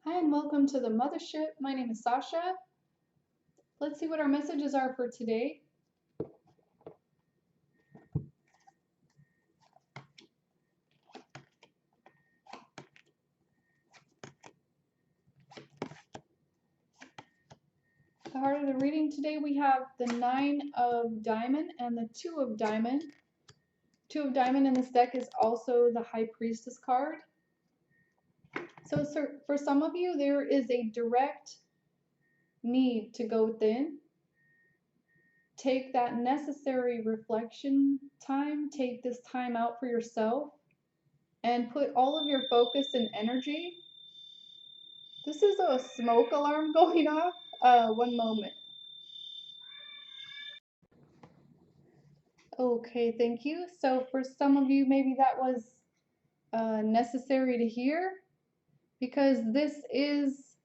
Hi and welcome to the Mothership. My name is Sasha. Let's see what our messages are for today. The heart of the reading today, we have the 9 of Diamond and the 2 of Diamond. 2 of Diamond in this deck is also the High Priestess card. So for some of you, there is a direct need to go within. Take that necessary reflection time. Take this time out for yourself and put all of your focus and energy. This is a smoke alarm going off. One moment. Okay, thank you. So for some of you, maybe that was necessary to hear because this is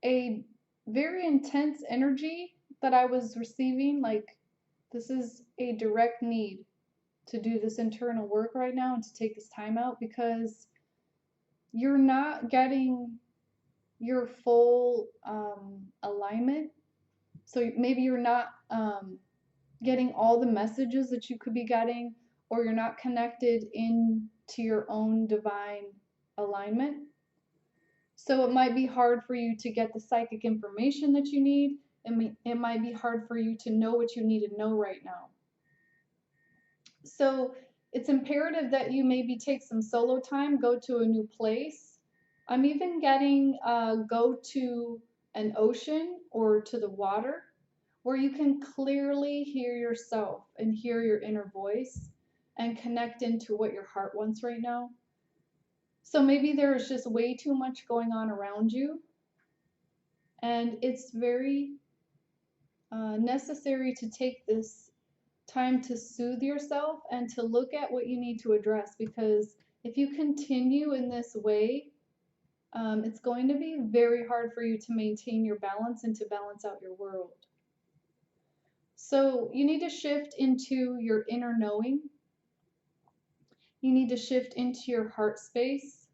a very intense energy that I was receiving. Like, this is a direct need to do this internal work right now and to take this time out because you're not getting your full alignment. So maybe you're not getting all the messages that you could be getting, or you're not connected into your own divine alignment. So it might be hard for you to get the psychic information that you need. It might be hard for you to know what you need to know right now. So it's imperative that you maybe take some solo time, go to a new place. I'm even getting go to an ocean or to the water where you can clearly hear yourself and hear your inner voice and connect into what your heart wants right now. So maybe there is just way too much going on around you, and it's very necessary to take this time to soothe yourself and to look at what you need to address, because if you continue in this way, it's going to be very hard for you to maintain your balance and to balance out your world. So you need to shift into your inner knowing. You need to shift into your heart space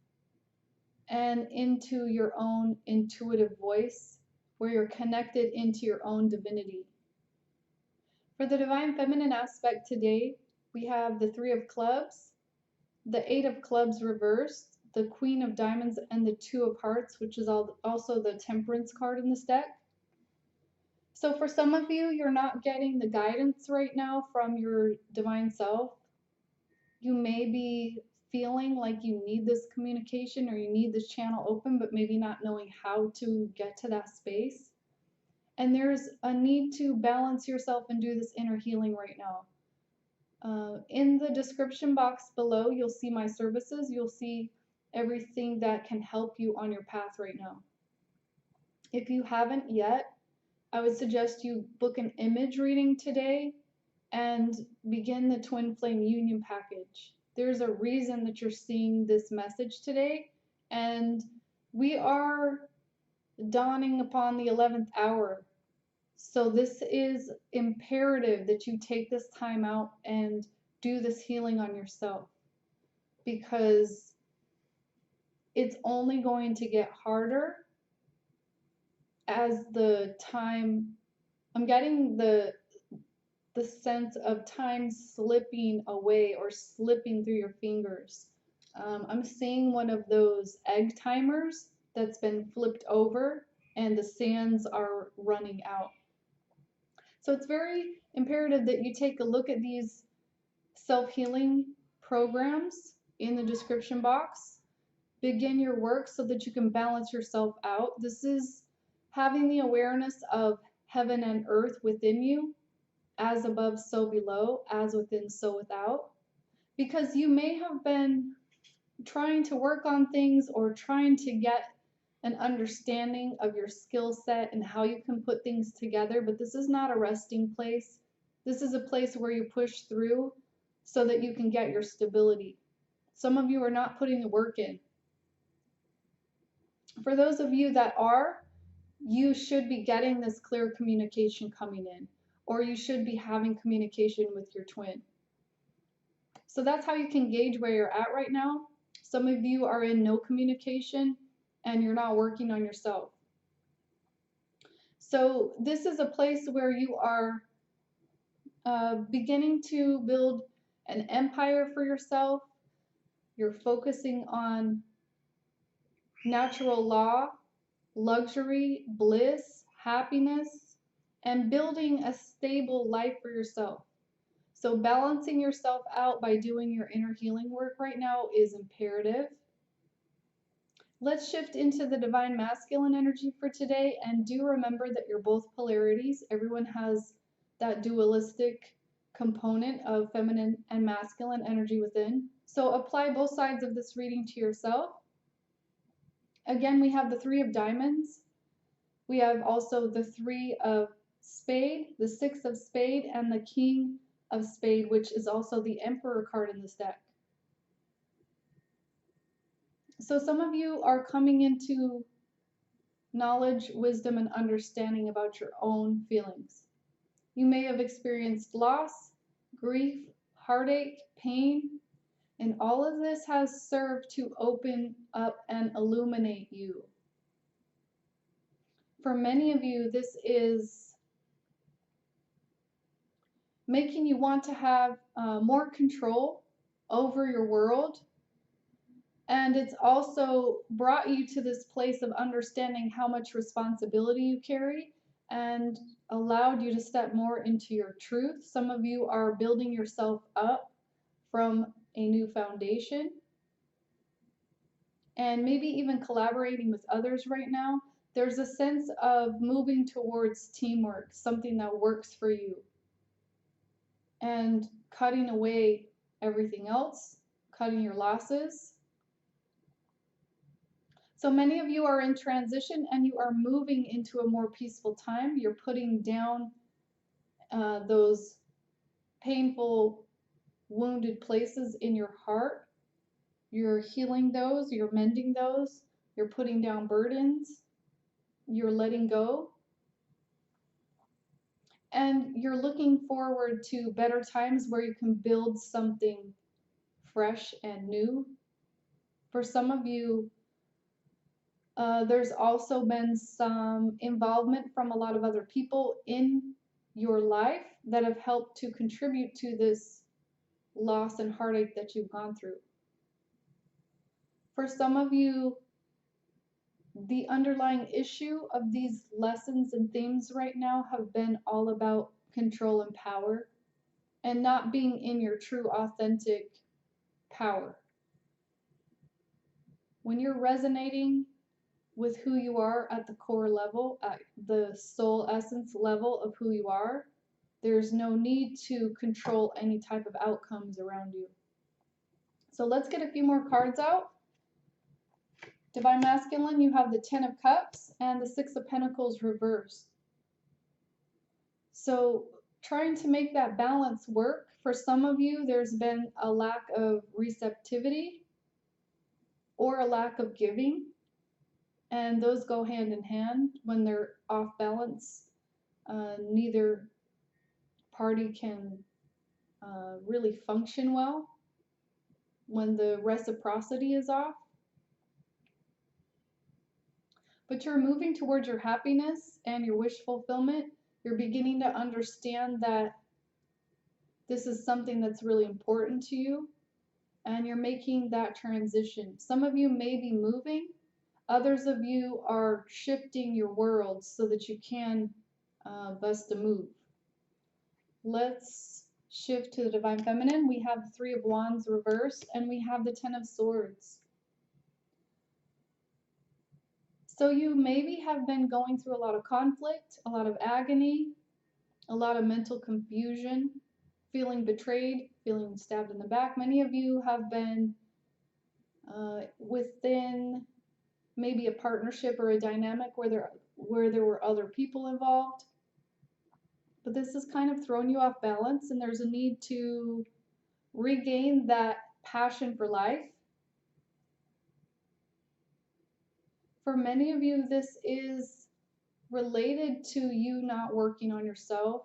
and into your own intuitive voice where you're connected into your own divinity. For the divine feminine aspect today, we have the 3 of clubs, the 8 of clubs reversed, the Queen of diamonds, and the 2 of hearts, which is also the temperance card in this deck. So for some of you, you're not getting the guidance right now from your divine self. You may be feeling like you need this communication or you need this channel open, but maybe not knowing how to get to that space. And there's a need to balance yourself and do this inner healing right now. In the description box below, you'll see my services. You'll see everything that can help you on your path right now. If you haven't yet, I would suggest you book an image reading today and begin the Twinflame union package. There's a reason that you're seeing this message today, and we are dawning upon the 11th hour. So this is imperative that you take this time out and do this healing on yourself, because it's only going to get harder as the time. I'm getting the sense of time slipping away or slipping through your fingers. I'm seeing one of those egg timers that's been flipped over and the sands are running out. So it's very imperative that you take a look at these self-healing programs in the description box. Begin your work so that you can balance yourself out. This is having the awareness of heaven and earth within you. As above, so below, as within, so without. Because you may have been trying to work on things or trying to get an understanding of your skill set and how you can put things together, but this is not a resting place. This is a place where you push through so that you can get your stability. Some of you are not putting the work in. For those of you that are, you should be getting this clear communication coming in, or you should be having communication with your twin. So that's how you can gauge where you're at right now. Some of you are in no communication, and you're not working on yourself. So this is a place where you are beginning to build an empire for yourself. You're focusing on natural law, luxury, bliss, happiness, and building a stable life for yourself. So balancing yourself out by doing your inner healing work right now is imperative. Let's shift into the divine masculine energy for today, and do remember that you're both polarities. Everyone has that dualistic component of feminine and masculine energy within. So apply both sides of this reading to yourself. Again, we have the Three of Diamonds. We have also the Three of Spade, the Six of Spade, and the King of Spade, which is also the Emperor card in this deck. So some of you are coming into knowledge, wisdom, and understanding about your own feelings. You may have experienced loss, grief, heartache, pain, and all of this has served to open up and illuminate you. For many of you, this is making you want to have more control over your world. And it's also brought you to this place of understanding how much responsibility you carry and allowed you to step more into your truth. Some of you are building yourself up from a new foundation and maybe even collaborating with others right now. There's a sense of moving towards teamwork, something that works for you, and cutting away everything else, cutting your losses. So many of you are in transition and you are moving into a more peaceful time. You're putting down those painful, wounded places in your heart. You're healing those, you're mending those, you're putting down burdens, you're letting go. And you're looking forward to better times where you can build something fresh and new. For some of you, there's also been some involvement from a lot of other people in your life that have helped to contribute to this loss and heartache that you've gone through. For some of you, the underlying issue of these lessons and themes right now have been all about control and power and not being in your true, authentic power. When you're resonating with who you are at the core level, at the soul essence level of who you are, there's no need to control any type of outcomes around you. So let's get a few more cards out. Divine Masculine, you have the Ten of Cups and the Six of Pentacles reversed. So trying to make that balance work, for some of you, there's been a lack of receptivity or a lack of giving. And those go hand in hand. When they're off balance, neither party can really function well when the reciprocity is off. But you're moving towards your happiness and your wish fulfillment. You're beginning to understand that this is something that's really important to you, and you're making that transition. Some of you may be moving. Others of you are shifting your world so that you can bust a move. Let's shift to the Divine Feminine. We have the Three of Wands reversed, and we have the Ten of Swords. So you maybe have been going through a lot of conflict, a lot of agony, a lot of mental confusion, feeling betrayed, feeling stabbed in the back. Many of you have been within maybe a partnership or a dynamic where there were other people involved. But this has kind of thrown you off balance, and there's a need to regain that passion for life. For many of you, this is related to you not working on yourself.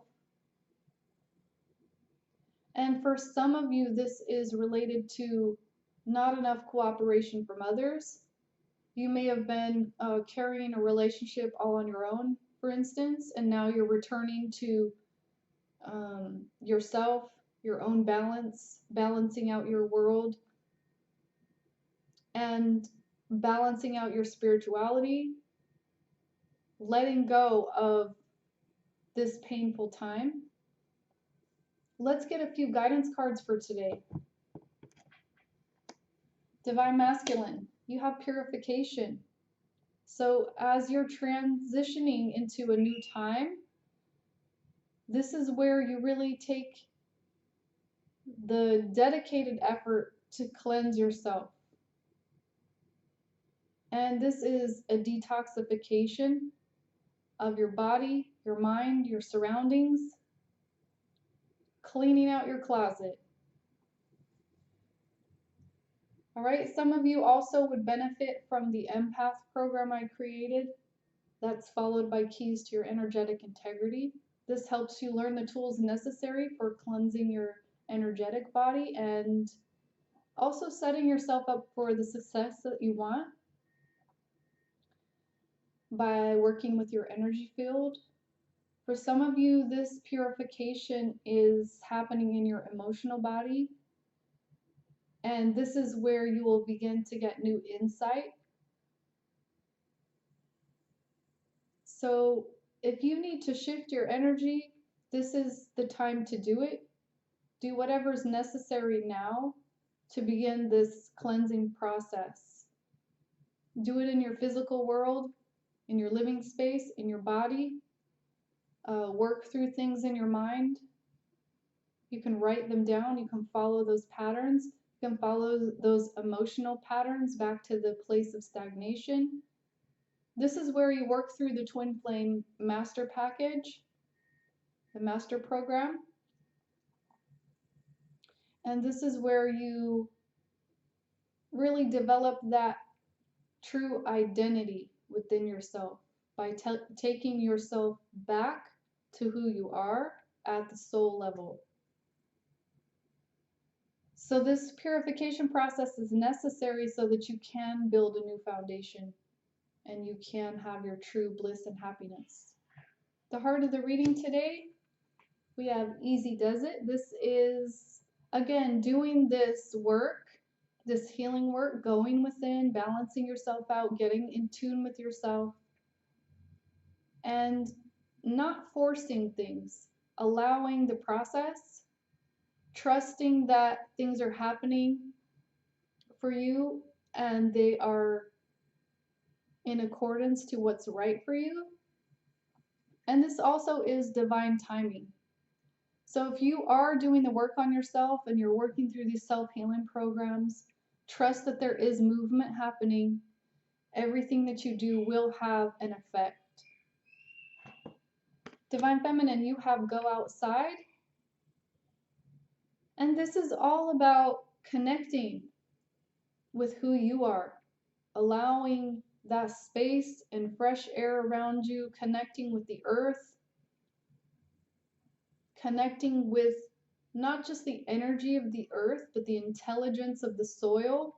And for some of you, this is related to not enough cooperation from others. You may have been carrying a relationship all on your own, for instance, and now you're returning to yourself, your own balance, balancing out your world, and balancing out your spirituality, letting go of this painful time. Let's get a few guidance cards for today. Divine Masculine, you have purification. So as you're transitioning into a new time, this is where you really take the dedicated effort to cleanse yourself. And this is a detoxification of your body, your mind, your surroundings, cleaning out your closet. All right, some of you also would benefit from the empath program I created. That's followed by keys to your energetic integrity. This helps you learn the tools necessary for cleansing your energetic body and also setting yourself up for the success that you want by working with your energy field. For some of you, this purification is happening in your emotional body, and this is where you will begin to get new insight. So if you need to shift your energy, this is the time to do it. Do whatever is necessary now to begin this cleansing process. Do it in your physical world, in your living space, in your body. Work through things in your mind. You can write them down. You can follow those patterns. You can follow those emotional patterns back to the place of stagnation. This is where you work through the Twinflame master package, the master program. And this is where you really develop that true identity within yourself by taking yourself back to who you are at the soul level. So this purification process is necessary so that you can build a new foundation and you can have your true bliss and happiness. The heart of the reading today, we have Easy Does It. This is, again, doing this work, this healing work, going within, balancing yourself out, getting in tune with yourself, and not forcing things, allowing the process, trusting that things are happening for you and they are in accordance to what's right for you. And this also is divine timing. So if you are doing the work on yourself and you're working through these self-healing programs, trust that there is movement happening. Everything that you do will have an effect. Divine Feminine, you have Go Outside. And this is all about connecting with who you are, allowing that space and fresh air around you, connecting with the earth, connecting with not just the energy of the earth, but the intelligence of the soil,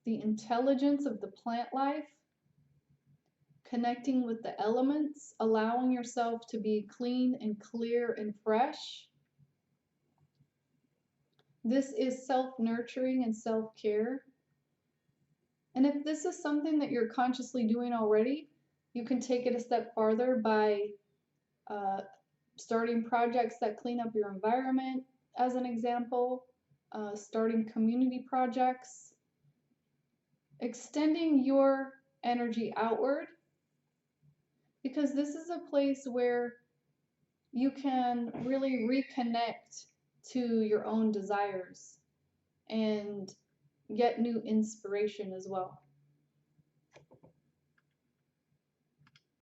the intelligence of the plant life, connecting with the elements, allowing yourself to be clean and clear and fresh. This is self-nurturing and self-care. And if this is something that you're consciously doing already, you can take it a step farther by starting projects that clean up your environment, as an example, starting community projects, extending your energy outward, because this is a place where you can really reconnect to your own desires and get new inspiration as well.